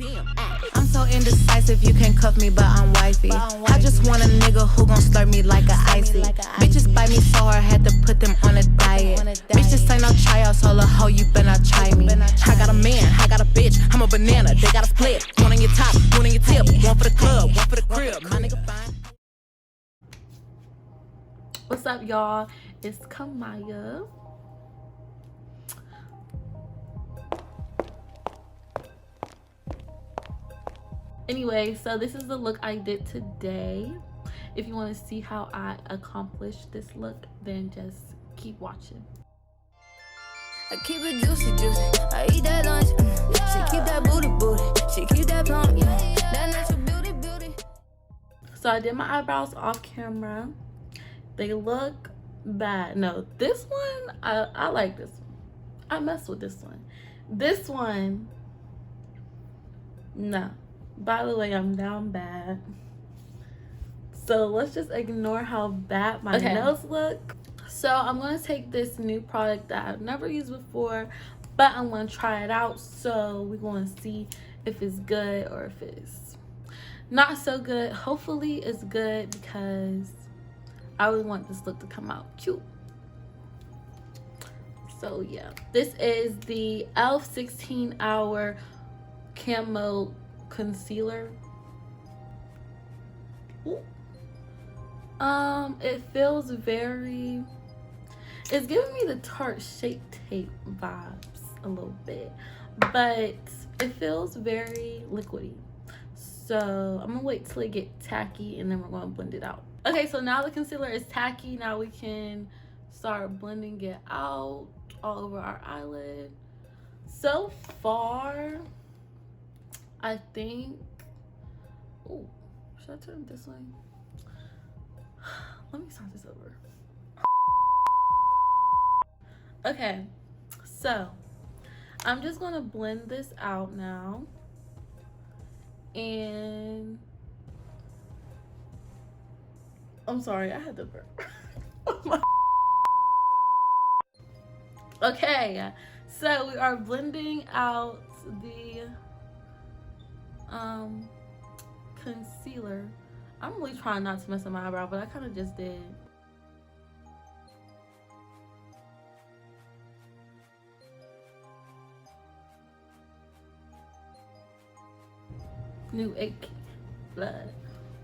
damn. I'm so indecisive, you can cuff me, but I'm wifey. I just want a nigga who gon' slurp me like a icy. Bitches bite me so hard, had to put them on a diet. Bitch, this ain't no tryouts, all the hoe, you better not try me. I got a man, I got a bitch, I'm a banana, they got a split. One on your top, one on your tip, one for the club, one for the crib. My nigga fine. What's up, y'all? It's Kamaya. Anyway, so this is the look I did today. If you want to see how I accomplished this look, then just keep watching. I keep it juicy, I eat that lunch. She keep that booty, she keep that plump, that natural beauty. So I did my eyebrows off camera. They look bad. No, this one, I like this one. I mess with this one. This one, no. By the way, I'm down bad. So let's just ignore how bad my nails look. So I'm going to take this new product that I've never used before, but I'm going to try it out. So we're going to see if it's good or if it's not so good. Hopefully it's good because I really want this look to come out cute. So yeah, this is the e.l.f. 16 Hour Camo Concealer. Ooh. It feels very, it's giving me the Tarte Shape Tape vibes a little bit, but it feels very liquidy. So I'm gonna wait till it get tacky and then we're gonna blend it out. Okay, so now the concealer is tacky. Now we can start blending it out all over our eyelid. So far, I think, oh, should I turn it this way? Let me start this over. Okay, so I'm just gonna blend this out now. And I'm sorry, I had to burp. Okay, so we are blending out the concealer. I'm really trying not to mess up my eyebrow, but I kind of just did. New ache blood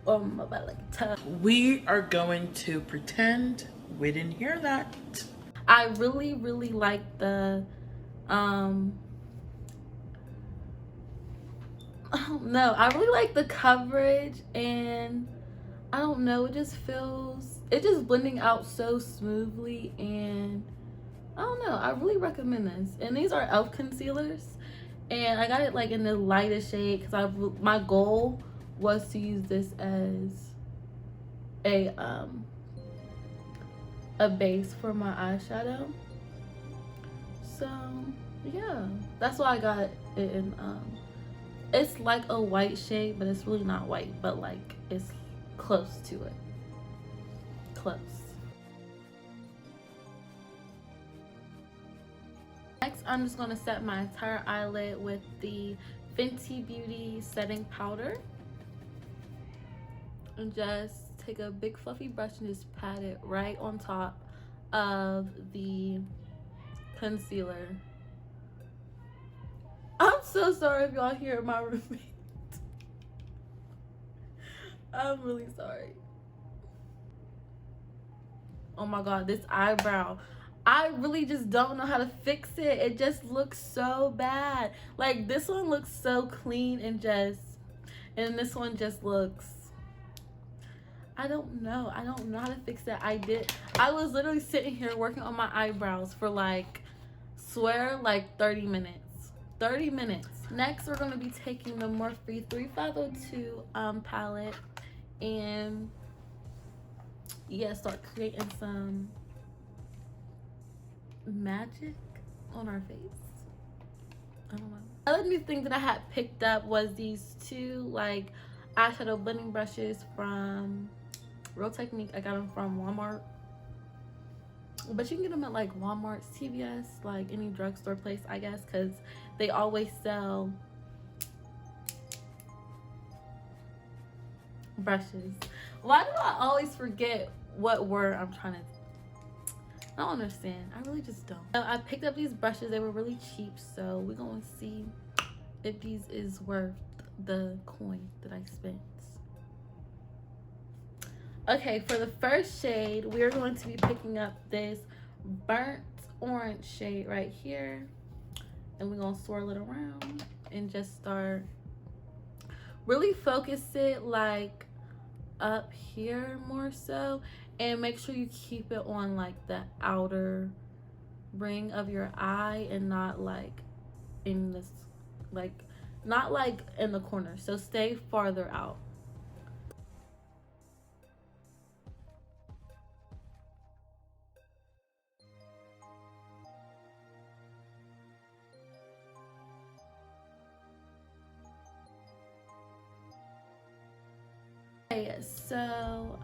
on my body like a tub. We are going to pretend we didn't hear that. I really like the I don't know, I really like the coverage, and I don't know, it just blending out so smoothly, and I don't know, I really recommend this. And these are e.l.f. concealers, and I got it like in the lightest shade because my goal was to use this as a base for my eyeshadow. So yeah, that's why I got it in it's like a white shade, but it's really not white, but like it's close to it. Close. Next, I'm just going to set my entire eyelid with the Fenty Beauty setting powder. And just take a big fluffy brush and just pat it right on top of the concealer. I'm so sorry if y'all hear my roommate. I'm really sorry. Oh my god, this eyebrow, I really just don't know how to fix it. It just looks so bad. Like this one looks so clean and this one just looks, I don't know how to fix it. I was literally sitting here working on my eyebrows for like 30 minutes. 30 minutes. Next, we're going to be taking the Morphe 3502 palette and yeah, start creating some magic on our face. I don't know. Other new thing that I had picked up was these two like eyeshadow blending brushes from Real Technique. I got them from Walmart, but you can get them at like Walmart, CVS, like any drugstore place, I guess, because they always sell brushes. Why do I always forget what word I'm trying to... I don't understand. I really just don't. So I picked up these brushes. They were really cheap, so we're gonna see if these is worth the coin that I spent. Okay, for the first shade, we're going to be picking up this burnt orange shade right here, and we're gonna swirl it around and just start really focus it like up here more so, and make sure you keep it on like the outer ring of your eye and not like in this, like not like in the corner, so stay farther out. Okay, so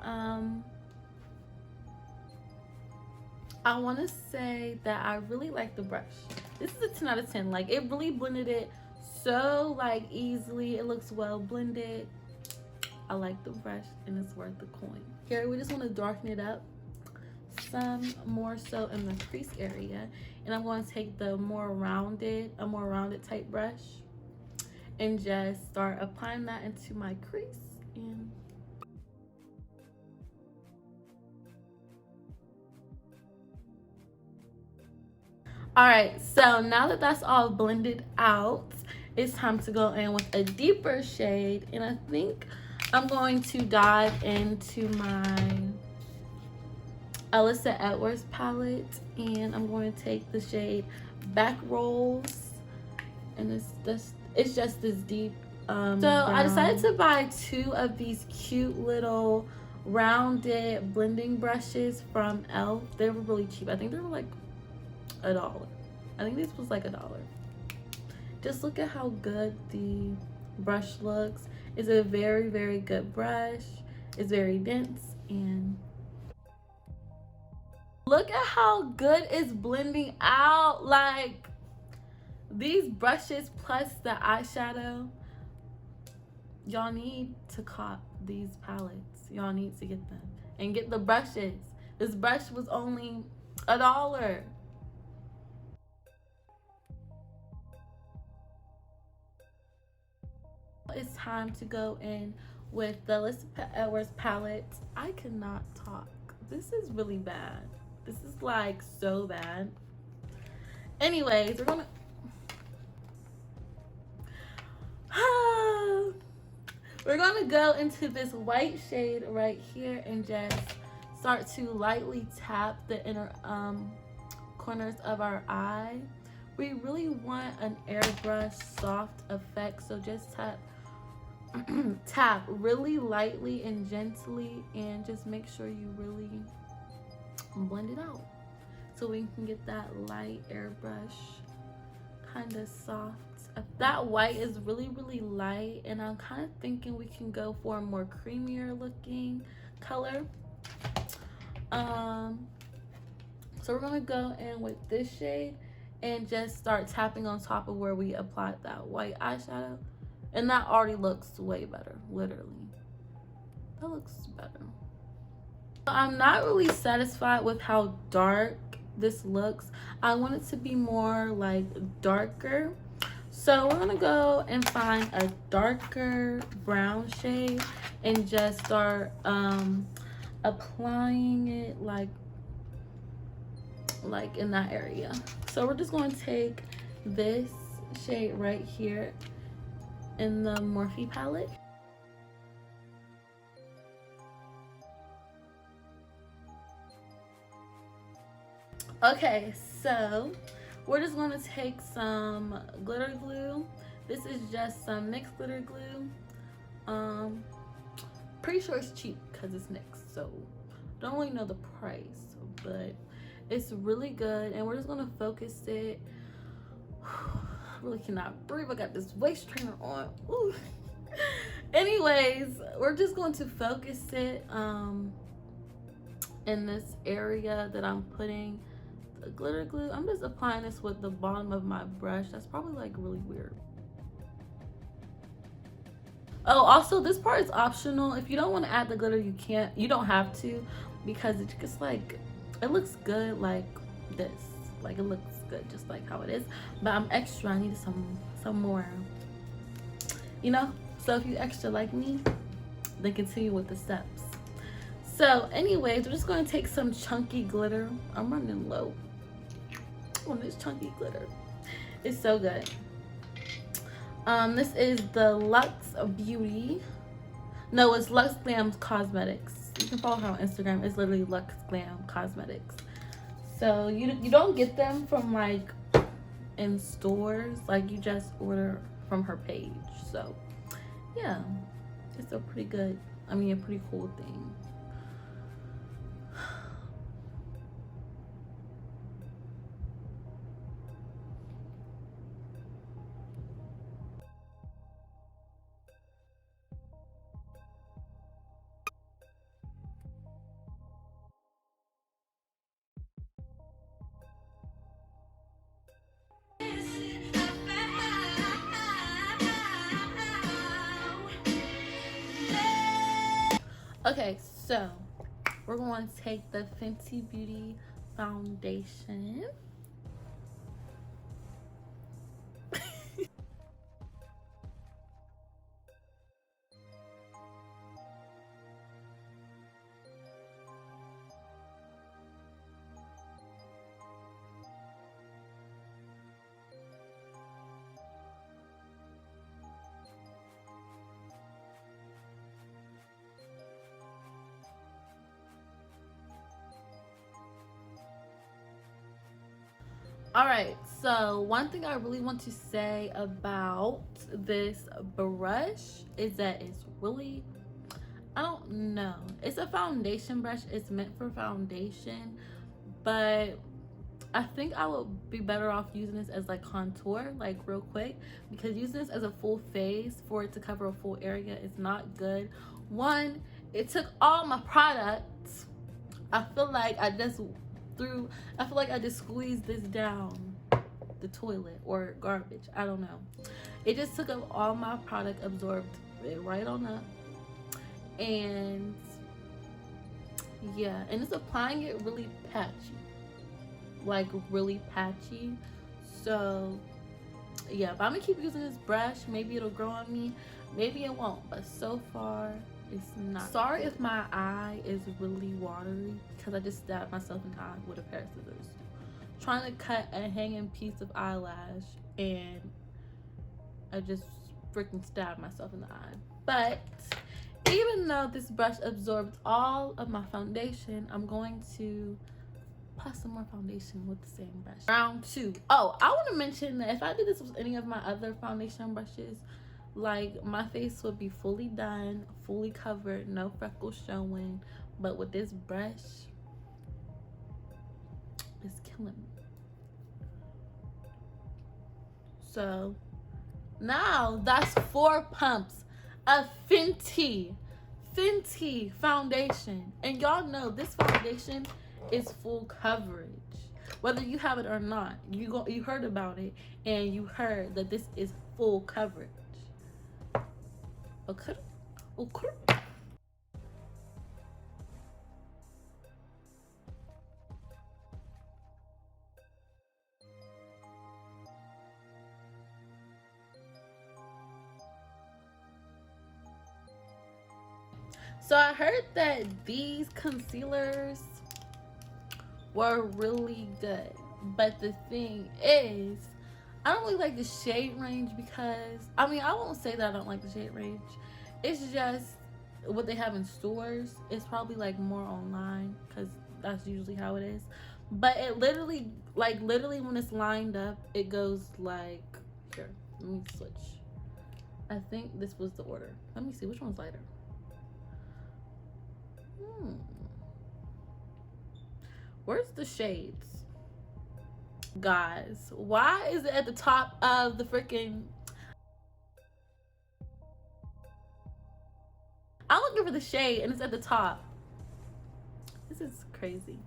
I want to say that I really like the brush. This is a 10 out of 10. Like, it really blended it so like easily. It looks well blended. I like the brush and it's worth the coin. Here we just want to darken it up some more so in the crease area, and I'm going to take a more rounded type brush and just start applying that into my crease. And all right, so now that that's all blended out, it's time to go in with a deeper shade, and I think I'm going to dive into my Alyssa Edwards palette, and I'm going to take the shade Back Rolls, and it's just this deep so brown. I decided to buy 2 of these cute little rounded blending brushes from e.l.f. They were really cheap. I think they were like $1. I think this was like $1. Just look at how good the brush looks. It's a very, very good brush. It's very dense, and look at how good it's blending out. Like, these brushes plus the eyeshadow, y'all need to cop these palettes. Y'all need to get them and get the brushes. This brush was only $1. It's time to go in with the Alyssa Edwards palette. I cannot talk. This is really bad. This is like so bad. Anyways, we're gonna go into this white shade right here and just start to lightly tap the inner corners of our eye. We really want an airbrush soft effect, so just tap really lightly and gently, and just make sure you really blend it out so we can get that light airbrush kind of soft. That white is really, really light, and I'm kind of thinking we can go for a more creamier looking color. So we're gonna go in with this shade and just start tapping on top of where we applied that white eyeshadow, and that already looks way better. Literally, that looks better. I'm not really satisfied with how dark this looks. I want it to be more like darker, so we're gonna go and find a darker brown shade and just start applying it like in that area. So we're just going to take this shade right here in the Morphe palette. Okay, so we're just going to take some glitter glue. This is just some mixed glitter glue. Pretty sure it's cheap because it's mixed, so don't really know the price, but it's really good. And we're just going to focus it. I really cannot breathe. I got this waist trainer on. Ooh. Anyways, we're just going to focus it in this area that I'm putting the glitter glue. I'm just applying this with the bottom of my brush. That's probably like really weird. Oh, also this part is optional. If you don't want to add the glitter, you can't. You don't have to, because it's just like, it looks good like this. Like, it looks good just like how it is. But I'm extra. I need some more. You know. So if you extra like me, then continue with the steps. So, anyways, we're just going to take some chunky glitter. I'm running low on this chunky glitter. It's so good. This is the Luxe Beauty. No, it's Luxe Glam Cosmetics. You can follow her on Instagram. It's literally Luxe Glam Cosmetics. So you don't get them from like in stores. Like, you just order from her page. So yeah, it's a pretty good, I mean, a pretty cool thing. Okay, so we're going to take the Fenty Beauty foundation. All right, so one thing I really want to say about this brush is that it's really, I don't know, it's a foundation brush. It's meant for foundation, but I think I would be better off using this as like contour, like real quick, because using this as a full face for it to cover a full area is not good. One, it took all my products. I feel like I just squeezed this down the toilet or garbage. I don't know. It just took up all my product, absorbed it right on up. And yeah, and it's applying it really patchy. Like really patchy. So yeah, but I'm gonna keep using this brush. Maybe it'll grow on me, maybe it won't, but so far it's not. Sorry if my eye is really watery, because I just stabbed myself in the eye with a pair of scissors trying to cut a hanging piece of eyelash, and I just freaking stabbed myself in the eye. But even though this brush absorbed all of my foundation, I'm going to apply some more foundation with the same brush. Round 2. Oh, I want to mention that if I did this with any of my other foundation brushes, like, my face would be fully done, fully covered, no freckles showing. But with this brush, it's killing me. So now that's 4 pumps of Fenty foundation, and y'all know this foundation is full coverage, whether you have it or not. You heard about it, and you heard that this is full coverage. Okay. So I heard that these concealers were really good, but the thing is, I don't really like the shade range, because I mean, I won't say that I don't like the shade range. It's just what they have in stores. It's probably like more online, because that's usually how it is. But it literally when it's lined up, it goes like, here, let me switch. I think this was the order. Let me see which one's lighter. Where's the shades? Guys, why is it at the top of the freaking... I'm looking for the shade and it's at the top. This is crazy.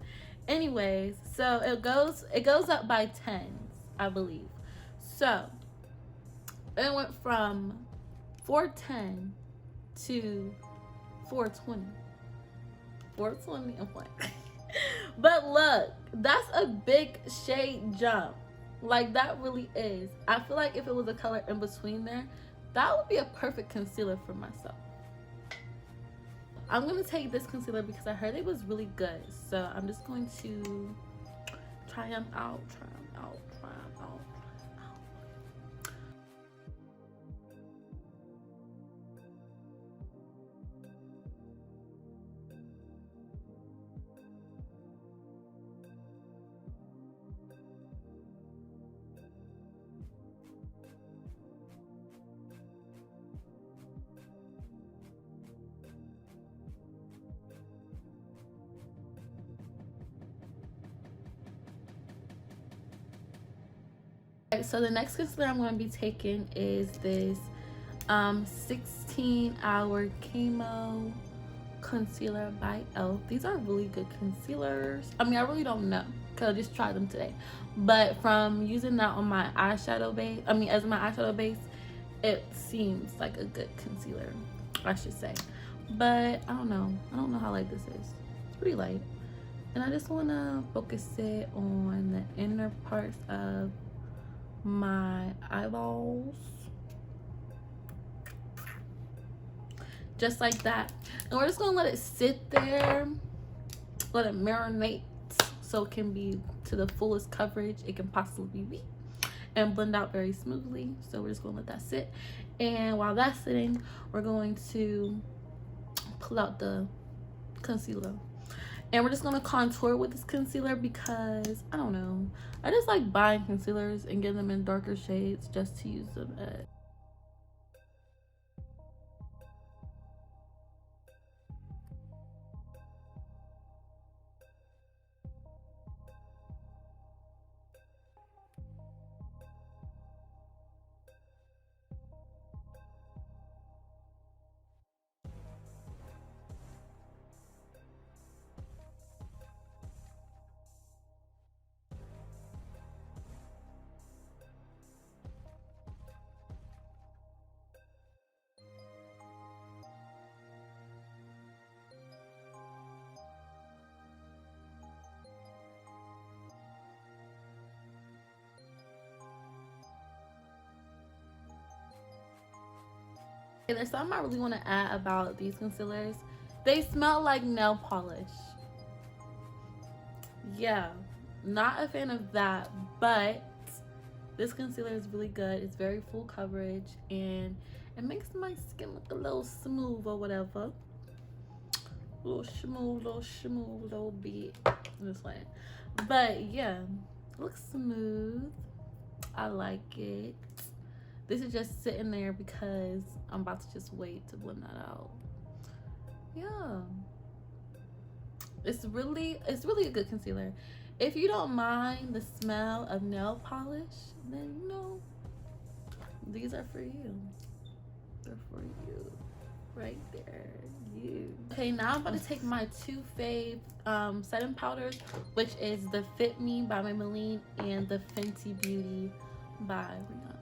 Anyways, so it goes up by 10s, I believe. So it went from 410 to 420. 420 and what? But look, that's a big shade jump. Like, that really is. I feel like if it was a color in between there, that would be a perfect concealer for myself. I'm gonna take this concealer because I heard it was really good. So I'm just going to try them out. So the next concealer I'm going to be taking is this 16-hour Camo concealer by e.l.f. These are really good concealers. I mean, I really don't know because I just tried them today, but from using that on my eyeshadow base, as my eyeshadow base, it seems like a good concealer, I should say. But I don't know how light this is. It's pretty light, and I just want to focus it on the inner parts of my eyeballs, just like that. And we're just gonna let it sit there, let it marinate so it can be to the fullest coverage it can possibly be and blend out very smoothly. So we're just gonna let that sit, and while that's sitting, we're going to pull out the concealer. And we're just gonna contour with this concealer because I don't know, I just like buying concealers and getting them in darker shades just to use them at. Okay, there's something I really want to add about these concealers. They smell like nail polish. Yeah, not a fan of that, but this concealer is really good. It's very full coverage and it makes my skin look a little smooth or whatever. Little bit. I'm just playing. But yeah, it looks smooth. I like it. This is just sitting there because I'm about to just wait to blend that out. Yeah, it's really a good concealer. If you don't mind the smell of nail polish, then you know these are for you. They're for you right there. You. Okay, now I'm about to take my two fave setting powders, which is the Fit Me by Maybelline and the Fenty Beauty by Rihanna.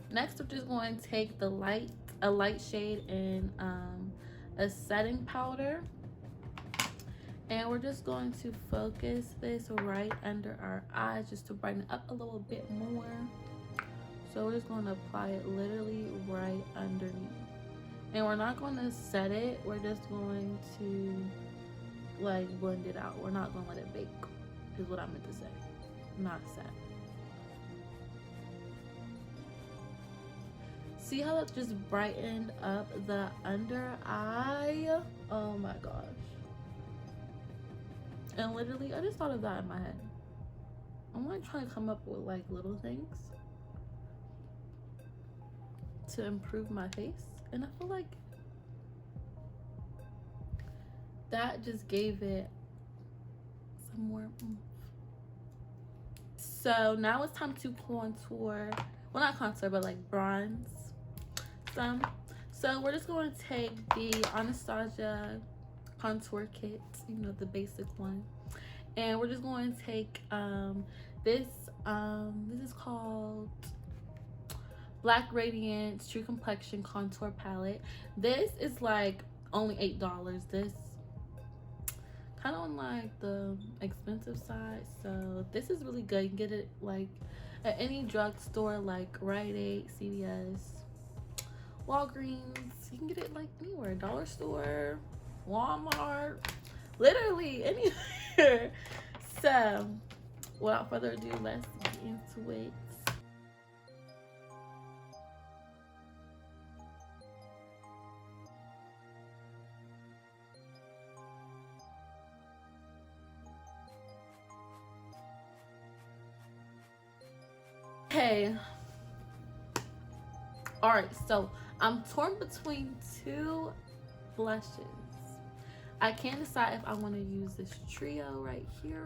Next, we're just going to take a light shade in a setting powder, and we're just going to focus this right under our eyes just to brighten it up a little bit more. So we're just going to apply it literally right underneath, and we're not going to set it. We're just going to like blend it out. We're not going to let it bake, is what I meant to say, not set. See how it just brightened up the under eye? Oh my gosh. And literally, I just thought of that in my head. I'm like trying to come up with like little things to improve my face, and I feel like that just gave it some more oomph. So now it's time to contour, well, not contour, but like bronze some. So we're just going to take the Anastasia contour kit, you know, the basic one, and we're just going to take this is called Black Radiance True Complexion Contour Palette. This is like only $8. This kind of on like the expensive side, so this is really good. You can get it like at any drugstore like Rite Aid, CVS, Walgreens. You can get it like anywhere, dollar store, Walmart, literally anywhere. So without further ado, let's get into it. Okay, all right, so I'm torn between two blushes. I can't decide if I want to use this trio right here.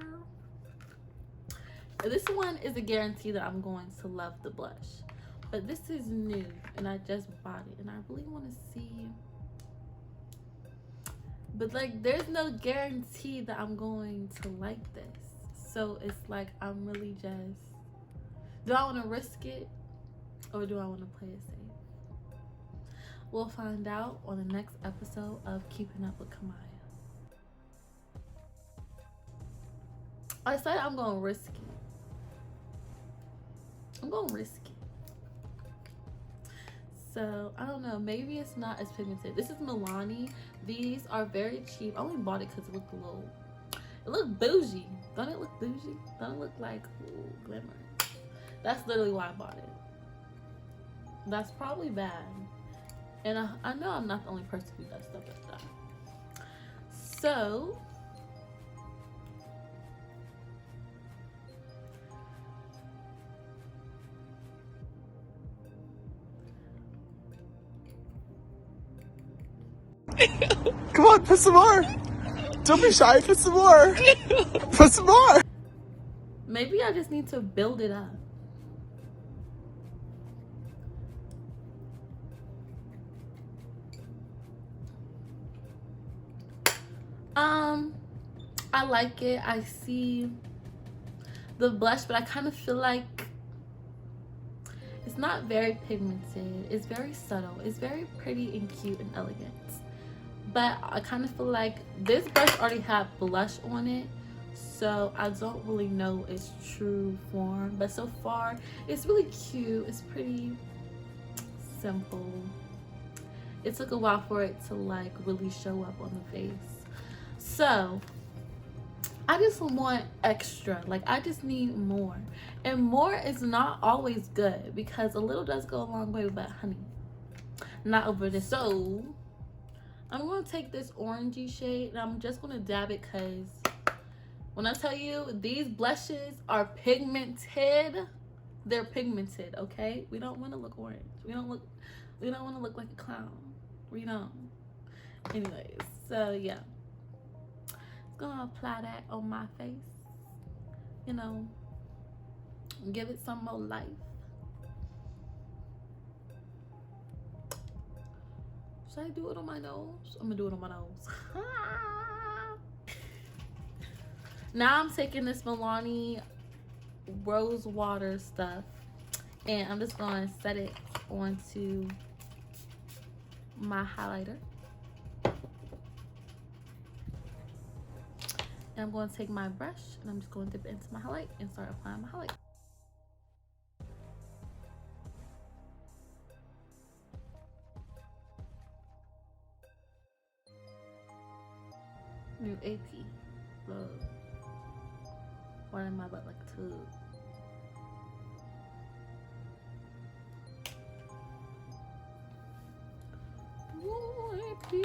This one is a guarantee that I'm going to love the blush, but this is new and I just bought it and I really want to see, but like there's no guarantee that I'm going to like this. So it's like I'm really just, do I want to risk it or do I want to play it safe? We'll find out on the next episode of Keeping Up with Kamaya. I said I'm going to risk it. I'm going to risk it. So, I don't know. Maybe it's not as pigmented. This is Milani. These are very cheap. I only bought it because it looked a little, it looked bougie. Don't it look bougie? Don't it look like, ooh, glamorous? That's literally why I bought it. That's probably bad. And I know I'm not the only person who does stuff like that. So, come on, put some more. Don't be shy, put some more. Put some more. maybe I just need to build it up. I like it. I see the blush, but I kind of feel like it's not very pigmented. It's very subtle. It's very pretty and cute and elegant. But I kind of feel like this brush already had blush on it, so I don't really know its true form. But so far, it's really cute. It's pretty simple. It took a while for it to like really show up on the face. So I just want extra. Like I just need more. And more is not always good because a little does go a long way, but honey, not over this. So I'm going to take this orangey shade and I'm just going to dab it because when I tell you these blushes are pigmented, they're pigmented, okay? We don't want to look orange. We don't want to look like a clown. We don't. Anyways, so yeah. Gonna apply that on my face, you know, give it some more life. Should I do it on my nose? I'm gonna do it on my nose. Now I'm taking this Milani rose water stuff and I'm just gonna set it onto my highlighter. And I'm going to take my brush and I'm just going to dip it into my highlight and start applying my highlight. New AP. Love. Water in my butt like a tub. Water in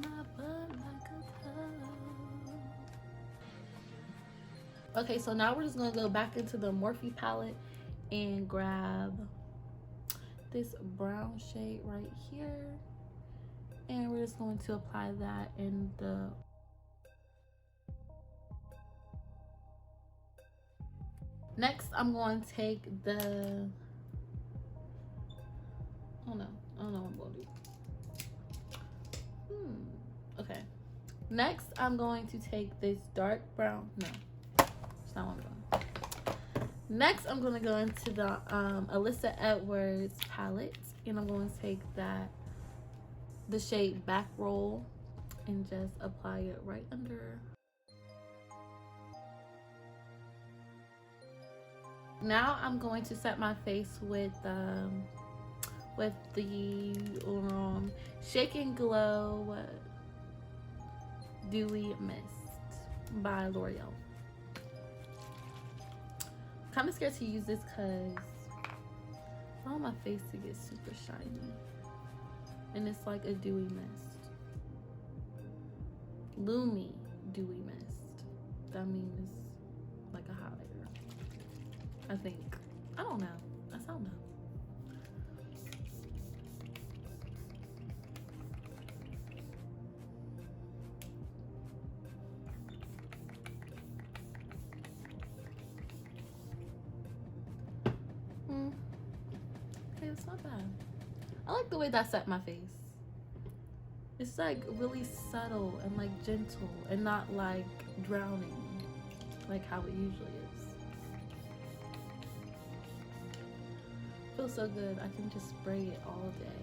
my butt like a tub. Okay, so now we're just gonna go back into the Morphe palette and grab this brown shade right here, and we're just going to apply that in the next. I'm going to take the I don't know what I'm gonna do. Okay, next I'm going to take this dark brown. No, it's not what I'm doing. Next, I'm gonna go into the Alyssa Edwards palette, and I'm going to take the shade Back Roll, and just apply it right under. Now I'm going to set my face with the Shake and Glow Dewy Mist by L'Oreal. Kind of scared to use this because I want my face to get super shiny, and it's like a dewy mist, Lumi dewy mist. That means like a highlighter, I think. I don't know. I don't know. It's not bad. I like the way that set my face. It's like really subtle and like gentle and not like drowning like how it usually is. Feels so good. I can just spray it all day.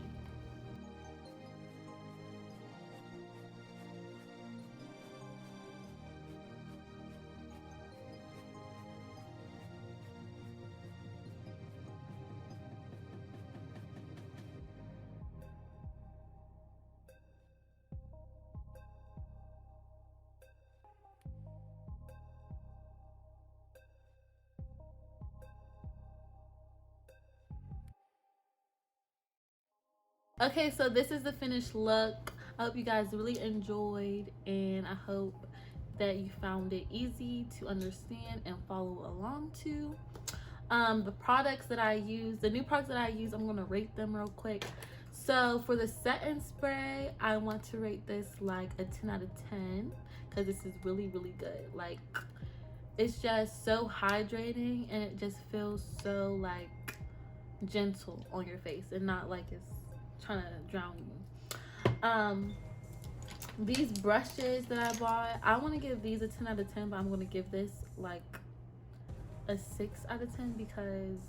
Okay, so this is the finished look. I hope you guys really enjoyed, and I hope that you found it easy to understand and follow along to. The products that I use, the new products that I use, I'm gonna rate them real quick. So for the setting spray, I want to rate this like a 10 out of 10 because this is really, really good. Like, it's just so hydrating, and it just feels so like gentle on your face and not like it's trying to drown you. These brushes that I bought, I want to give these a 10 out of 10, but I'm going to give this like a 6 out of 10 because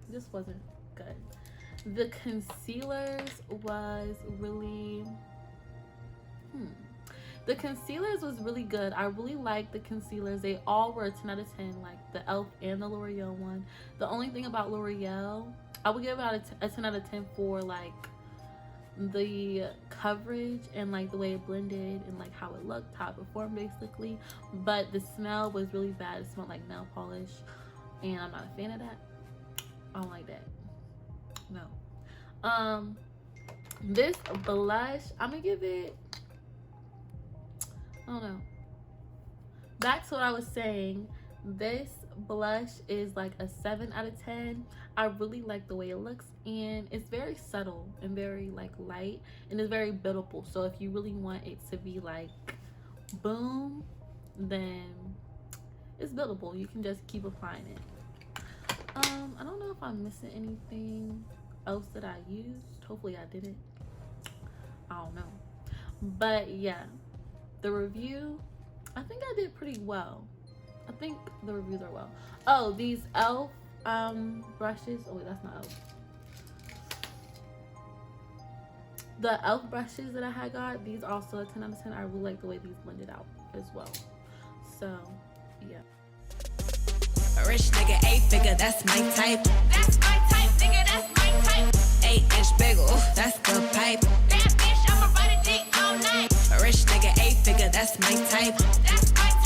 it just wasn't good. The concealers was really the concealers was really good. I really liked the concealers. They all were a 10 out of 10, like the e.l.f. and the L'Oreal one. The only thing about L'Oreal, I would give it a 10 out of 10 for like the coverage and like the way it blended and like how it looked, how it performed basically. But the smell was really bad. It smelled like nail polish, and I'm not a fan of that. I don't like that. No. This blush, I'm gonna give it, I don't know. Back to what I was saying, this blush is like a 7 out of 10. I really like the way it looks, and it's very subtle and very like light, and it's very buildable. So if you really want it to be like boom, then it's buildable. You can just keep applying it. I don't know if I'm missing anything else that I used. Hopefully I didn't. I don't know. But yeah, the review, I think I did pretty well. I think the reviews are well. Oh, these e.l.f. brushes. Oh wait, that's not e.l.f. The e.l.f. brushes that I had got, these also a 10 out of 10. I really like the way these blended out as well. So yeah. A rich nigga, 8-figure, that's my type. That's my type, nigga, that's my type. 8-inch bagel, that's the pipe. That bitch, I'ma ride a dick all night. A rich nigga, 8-figure, that's my type. That's my type.